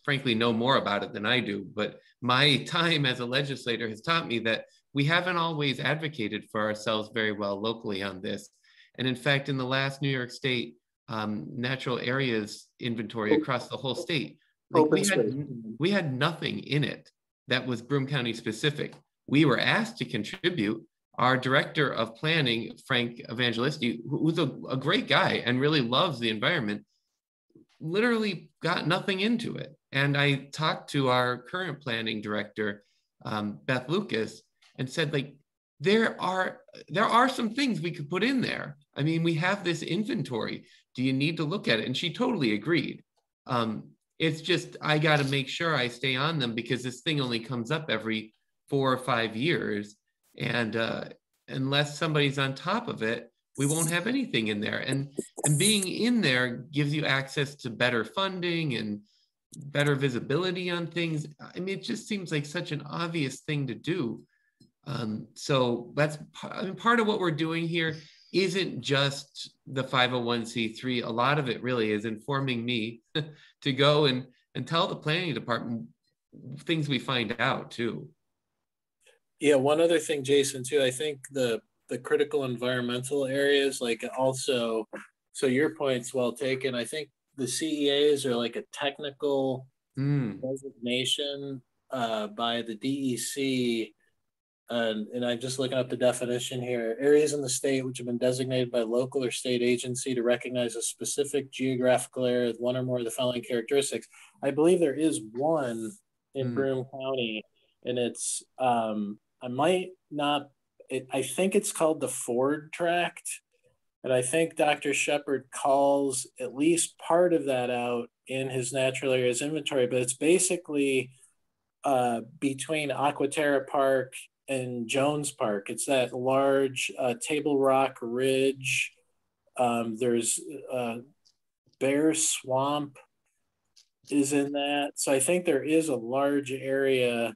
frankly know more about it than I do, but my time as a legislator has taught me that we haven't always advocated for ourselves very well locally on this. And in fact, in the last New York State natural areas inventory across the whole state, like we had nothing in it that was Broome County specific. We were asked to contribute. Our director of planning, Frank Evangelisti, who's a great guy and really loves the environment, literally got nothing into it. And I talked to our current planning director, Beth Lucas, and said, like, there are some things we could put in there. I mean, we have this inventory. Do you need to look at it? And she totally agreed. It's just, I got to make sure I stay on them because this thing only comes up every 4 or 5 years. And unless somebody's on top of it, we won't have anything in there. And being in there gives you access to better funding and better visibility on things. I mean, it just seems like such an obvious thing to do. So that's part of what we're doing here isn't just the 501c3. A lot of it really is informing me to go and tell the planning department things we find out too. Yeah, one other thing, Jason, too, I think the critical environmental areas, like also, so your point's well taken. I think the CEAs are like a technical designation by the DEC. And I'm just looking up the definition here. Areas in the state which have been designated by local or state agency to recognize a specific geographical area with one or more of the following characteristics. I believe there is one in Broome County, and it's, I might not, I think it's called the Ford Tract. And I think Dr. Shepard calls at least part of that out in his natural areas inventory, but it's basically between Aquaterra Park and Jones Park. It's that large Table Rock Ridge. There's Bear Swamp is in that. So I think there is a large area.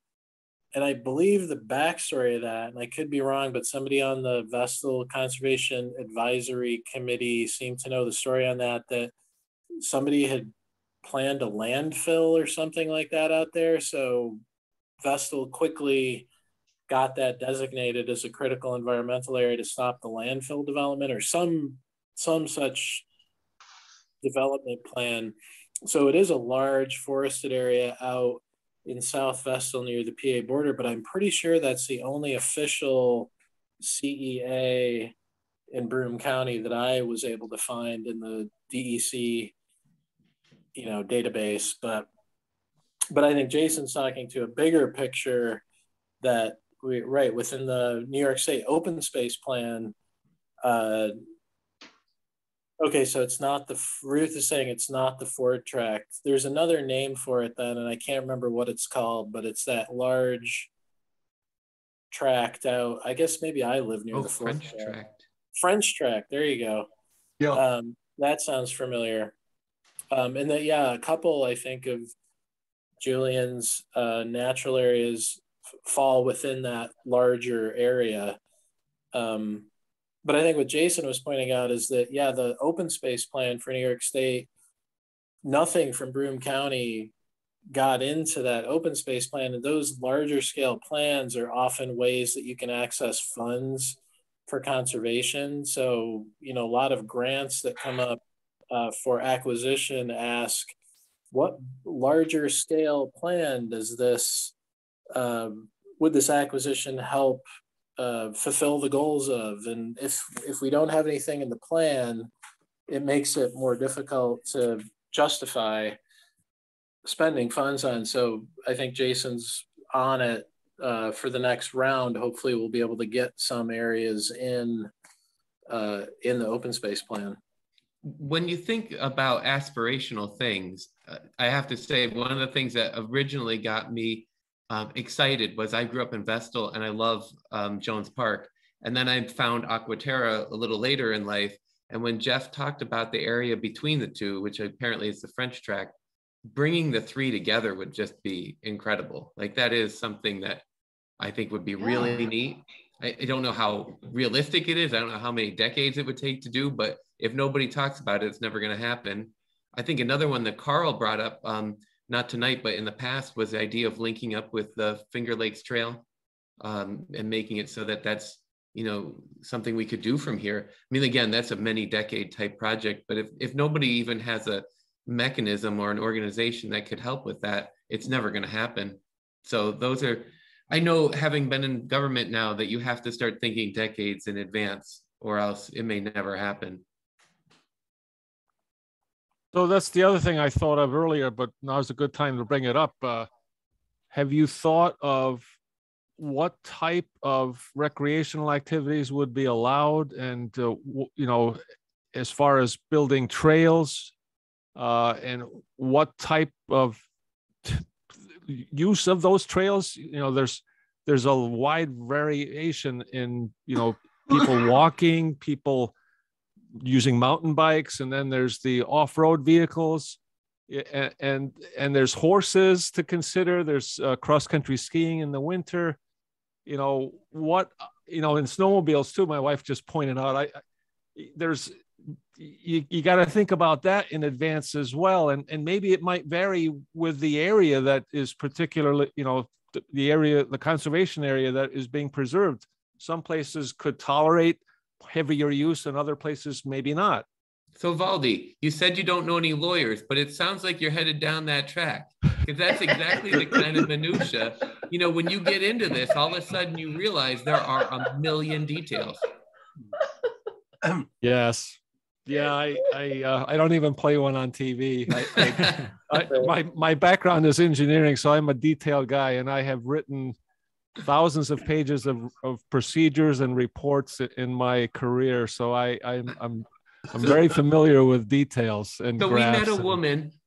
And I believe the backstory of that, and I could be wrong, but somebody on the Vestal Conservation Advisory Committee seemed to know the story on that, that somebody had planned a landfill or something like that out there. So Vestal quickly got that designated as a critical environmental area to stop the landfill development or some such development plan. So it is a large forested area out in South Vestal near the PA border, but I'm pretty sure that's the only official CEA in Broome County that I was able to find in the DEC, database. But I think Jason's talking to a bigger picture that within the New York State open space plan. Okay, so it's not Ruth is saying it's not the Ford Tract. There's another name for it then, and I can't remember what it's called, but it's that large tract out. I guess maybe I live near the Ford Tract. French Tract, there you go. Yeah. That sounds familiar. And then, a couple, I think, of Julian's natural areas fall within that larger area. But I think what Jason was pointing out is that, the open space plan for New York State, nothing from Broome County got into that open space plan. And those larger scale plans are often ways that you can access funds for conservation. So, a lot of grants that come up for acquisition ask, what larger scale plan does this, would this acquisition help fulfill the goals of? And if we don't have anything in the plan, it makes it more difficult to justify spending funds on. So I think Jason's on it for the next round. Hopefully we'll be able to get some areas in the open space plan. When you think about aspirational things, I have to say one of the things that originally got me excited was I grew up in Vestal and I love Jones Park. And then I found Aquaterra a little later in life. And when Jeff talked about the area between the two, which apparently is the French Tract, bringing the three together would just be incredible. Like that is something that I think would be really neat. I don't know how realistic it is. I don't know how many decades it would take to do, but if nobody talks about it, it's never going to happen. I think another one that Carl brought up not tonight, but in the past, was the idea of linking up with the Finger Lakes Trail and making it so that that's, you know, something we could do from here. I mean, again, that's a many decade type project, but if nobody even has a mechanism or an organization that could help with that, it's never going to happen. So those are, I know, having been in government now, that you have to start thinking decades in advance or else it may never happen. So that's the other thing I thought of earlier, but now's a good time to bring it up. Have you thought of what type of recreational activities would be allowed, and you know, as far as building trails, and what type of use of those trails? You know, there's a wide variation in, you know, people walking, people using mountain bikes, and then there's the off-road vehicles, and there's horses to consider. There's cross-country skiing in the winter. You know, what, you know, in snowmobiles too, my wife just pointed out, you got to think about that in advance as well. And maybe it might vary with the area that is particularly, you know, the area, the conservation area that is being preserved. Some places could tolerate heavier use and other places maybe not. So Valdi, you said you don't know any lawyers, but it sounds like you're headed down that track, because that's exactly the kind of minutia. You know, when you get into this, all of a sudden you realize there are a million details. Yes. Yeah, I don't even play one on TV. My background is engineering, so I'm a detail guy, and I have written thousands of pages of procedures and reports in my career. So I'm very familiar with details and so graphs.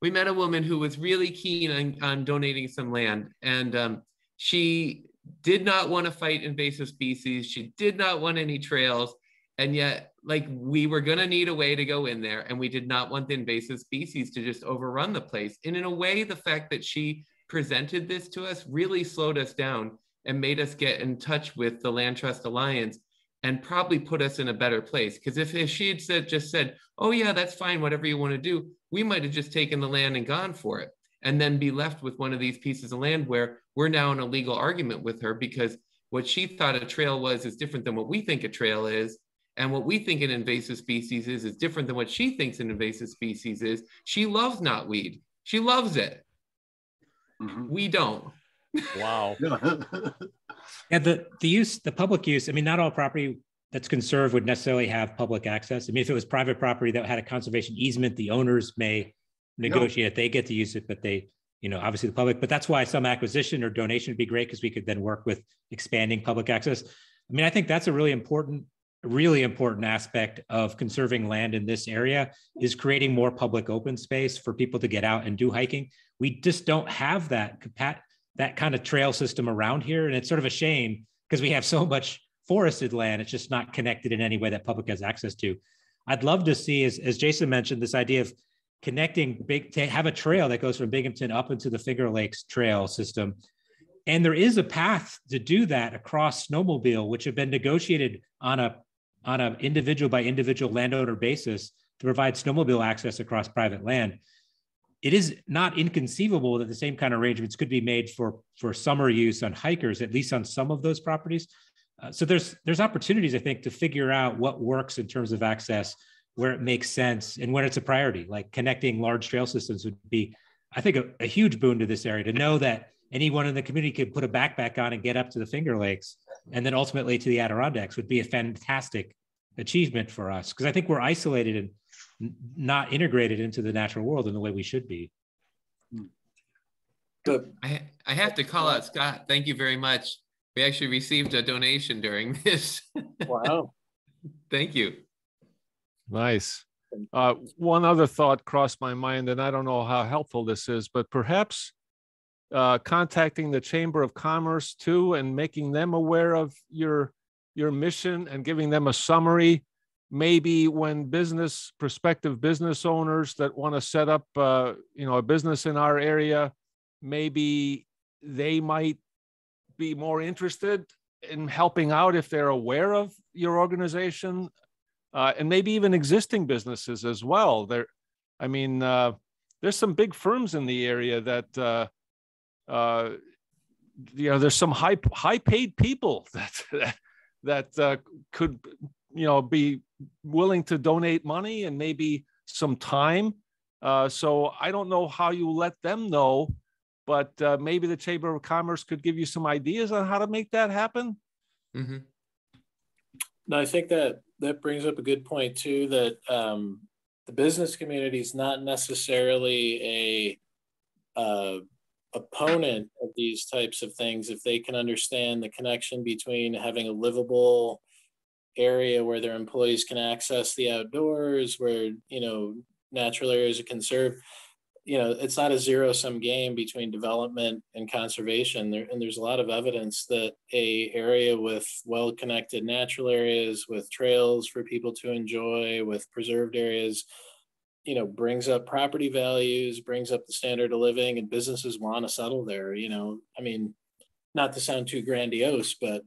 We met a woman who was really keen on donating some land, and she did not want to fight invasive species. She did not want any trails. And yet, like, we were going to need a way to go in there, and we did not want the invasive species to just overrun the place. And in a way, the fact that she presented this to us really slowed us down and made us get in touch with the Land Trust Alliance, and probably put us in a better place. Because if she had just said, oh yeah, that's fine, whatever you want to do, we might have just taken the land and gone for it, and then be left with one of these pieces of land where we're now in a legal argument with her, because what she thought a trail was is different than what we think a trail is. And what we think an invasive species is different than what she thinks an invasive species is. She loves knotweed. She loves it. Mm-hmm. We don't. Wow. Yeah, the public use, I mean, not all property that's conserved would necessarily have public access. I mean, if it was private property that had a conservation easement, the owners may negotiate it. They get to use it, but they, you know, obviously the public, but that's why some acquisition or donation would be great, because we could then work with expanding public access. I mean, I think that's a really important aspect of conserving land in this area, is creating more public open space for people to get out and do hiking. We just don't have that kind of trail system around here. And it's sort of a shame, because we have so much forested land. It's just not connected in any way that public has access to. I'd love to see, as Jason mentioned, this idea of connecting to have a trail that goes from Binghamton up into the Finger Lakes trail system. And there is a path to do that across snowmobile, which have been negotiated on an individual by individual landowner basis to provide snowmobile access across private land. It is not inconceivable that the same kind of arrangements could be made for summer use on hikers, at least on some of those properties. So there's opportunities, I think, to figure out what works in terms of access, where it makes sense, and when it's a priority. Like connecting large trail systems would be, I think, a huge boon to this area, to know that anyone in the community could put a backpack on and get up to the Finger Lakes, and then ultimately to the Adirondacks, would be a fantastic achievement for us. Because I think we're isolated and not integrated into the natural world in the way we should be. Good. I have to call out Scott. Thank you very much. We actually received a donation during this. Wow. Thank you. Nice. One other thought crossed my mind, and I don't know how helpful this is, but perhaps contacting the Chamber of Commerce too, and making them aware of your mission and giving them a summary. Maybe when prospective business owners that want to set up a business in our area, maybe they might be more interested in helping out if they're aware of your organization, and maybe even existing businesses as well. there's some big firms in the area that there's some high paid people that could be willing to donate money and maybe some time. So I don't know how you let them know, but maybe the Chamber of Commerce could give you some ideas on how to make that happen. Mm-hmm. No, I think that brings up a good point too, that the business community is not necessarily a opponent of these types of things if they can understand the connection between having a livable area where their employees can access the outdoors, where natural areas are conserved. It's not a zero-sum game between development and conservation. There's a lot of evidence that a area with well-connected natural areas, with trails for people to enjoy, with preserved areas, brings up property values, brings up the standard of living, and businesses want to settle there. I mean, not to sound too grandiose, but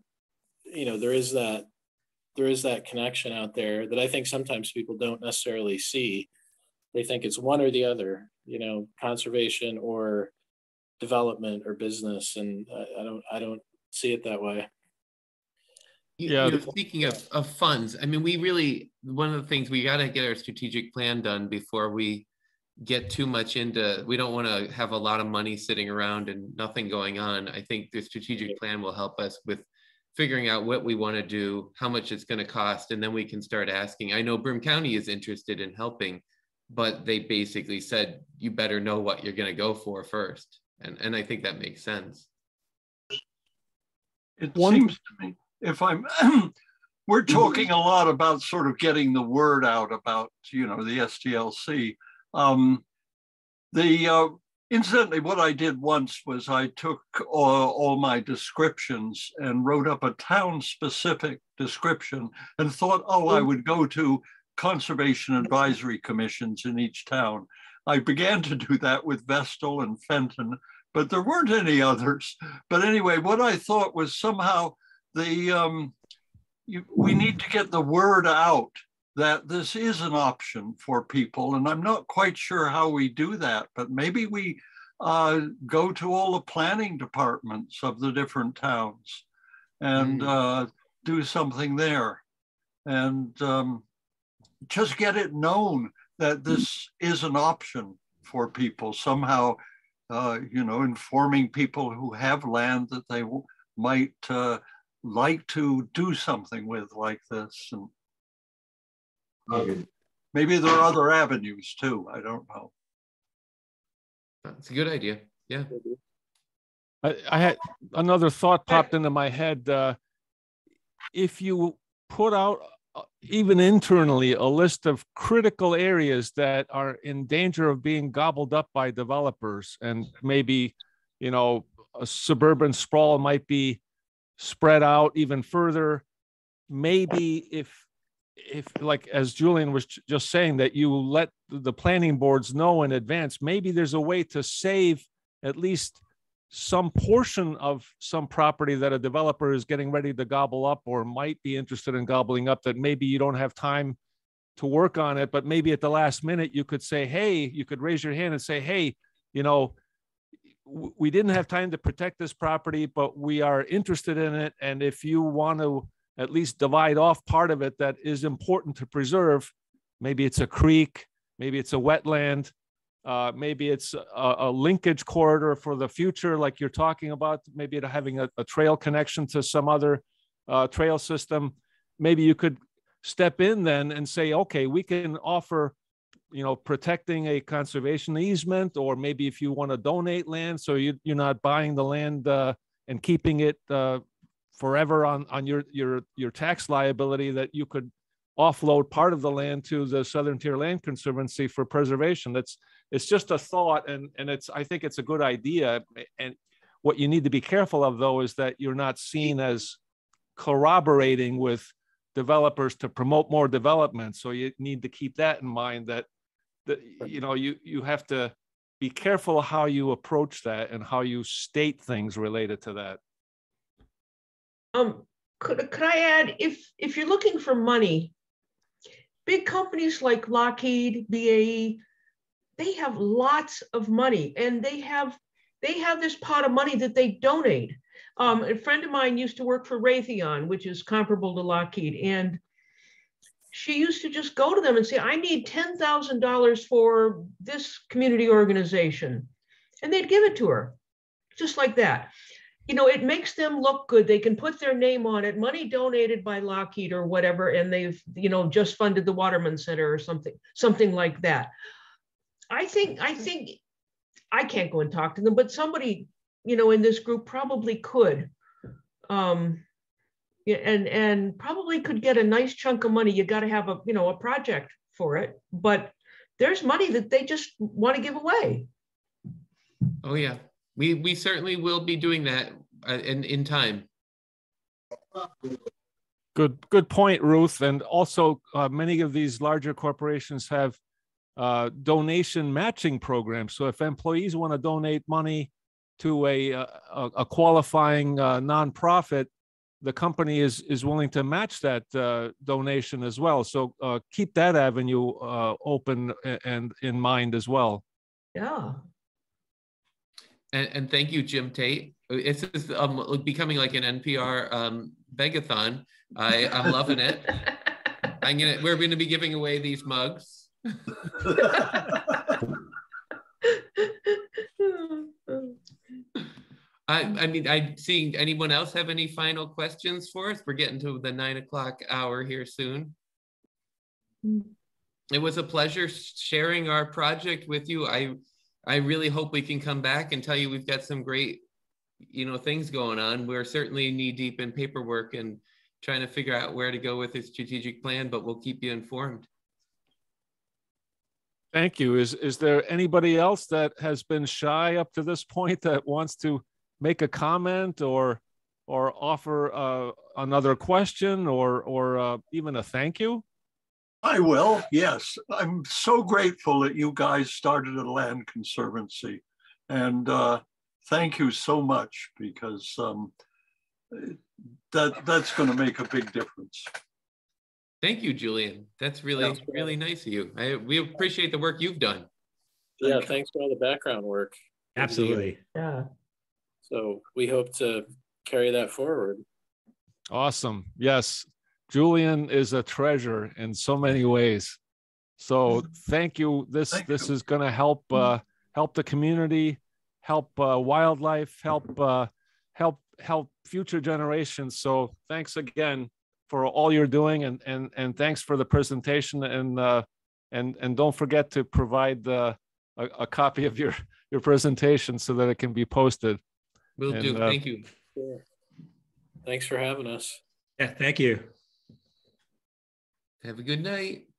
there is that connection out there that I think sometimes people don't necessarily see. They think it's one or the other, conservation or development or business, and I don't see it that way. Speaking of funds, I mean, one of the things, we got to get our strategic plan done before we get too much into, we don't want to have a lot of money sitting around and nothing going on. I think the strategic plan will help us with figuring out what we want to do, how much it's going to cost, and then we can start asking. I know Broome County is interested in helping, but they basically said, you better know what you're going to go for first. And I think that makes sense. It seems to me, if I'm, we're talking a lot about sort of getting the word out about, the STLC. Incidentally, what I did once was I took all my descriptions and wrote up a town-specific description and thought, I would go to conservation advisory commissions in each town. I began to do that with Vestal and Fenton, but there weren't any others. But anyway, what I thought was somehow we need to get the word out that this is an option for people. And I'm not quite sure how we do that, but maybe we go to all the planning departments of the different towns and do something there. And just get it known that this is an option for people, somehow, informing people who have land that they might like to do something with like this. And maybe there are other avenues too. I don't know. That's a good idea. Yeah. I had another thought popped into my head. If you put out, even internally, a list of critical areas that are in danger of being gobbled up by developers, and maybe, a suburban sprawl might be spread out even further. Maybe if like, as Julian was just saying, that you let the planning boards know in advance, maybe there's a way to save at least some portion of some property that a developer is getting ready to gobble up or might be interested in gobbling up, that maybe you don't have time to work on it, but maybe at the last minute you could say, hey, you could raise your hand and say, hey, we didn't have time to protect this property, but we are interested in it. And if you want to at least divide off part of it that is important to preserve, maybe it's a creek, maybe it's a wetland, maybe it's a linkage corridor for the future, like you're talking about, maybe having a trail connection to some other trail system. Maybe you could step in then and say, okay, we can offer, protecting a conservation easement, or maybe if you want to donate land, so you're not buying the land and keeping it forever on your tax liability, that you could offload part of the land to the Southern Tier Land Conservancy for preservation. It's just a thought, and I think it's a good idea. And what you need to be careful of, though, is that you're not seen as corroborating with developers to promote more development. So you need to keep that in mind, that you have to be careful how you approach that and how you state things related to that. Could I add, if you're looking for money, big companies like Lockheed, BAE, they have lots of money, and they have this pot of money that they donate. A friend of mine used to work for Raytheon, which is comparable to Lockheed, and she used to just go to them and say, I need $10,000 for this community organization. And they'd give it to her, just like that. You know, it makes them look good. They can put their name on it, money donated by Lockheed or whatever, and they've, you know, just funded the Waterman Center or something like that. I think I can't go and talk to them, but somebody, you know, in this group probably could. And probably could get a nice chunk of money. You got to have a project for it, but there's money that they just want to give away. Oh yeah, we certainly will be doing that in time. Good point, Ruth. And also, many of these larger corporations have donation matching programs. So if employees want to donate money to a qualifying nonprofit, the company is willing to match that donation as well. So keep that avenue open and in mind as well. Yeah. And thank you, Jim Tate. It's becoming like an NPR begathon. I'm loving it. We're gonna be giving away these mugs. I mean, I'm seeing anyone else have any final questions for us? We're getting to the 9 o'clock hour here soon. It was a pleasure sharing our project with you. I really hope we can come back and tell you we've got some great, things going on. We're certainly knee deep in paperwork and trying to figure out where to go with the strategic plan, but we'll keep you informed. Thank you. Is there anybody else that has been shy up to this point that wants to make a comment or offer another question or even a thank you? I will, yes. I'm so grateful that you guys started a land conservancy, and thank you so much, because that's going to make a big difference. Thank you, Julian. That's really nice of you. We appreciate the work you've done. Yeah, thanks for all the background work. Absolutely. Yeah. So we hope to carry that forward. Awesome. Yes. Julian is a treasure in so many ways. So thank you. This is going to help the community, help wildlife, help future generations. So thanks again for all you're doing, and thanks for the presentation, and don't forget to provide a copy of your presentation so that it can be posted. Will do. Thank you. Sure. Thanks for having us. Yeah, thank you. Have a good night.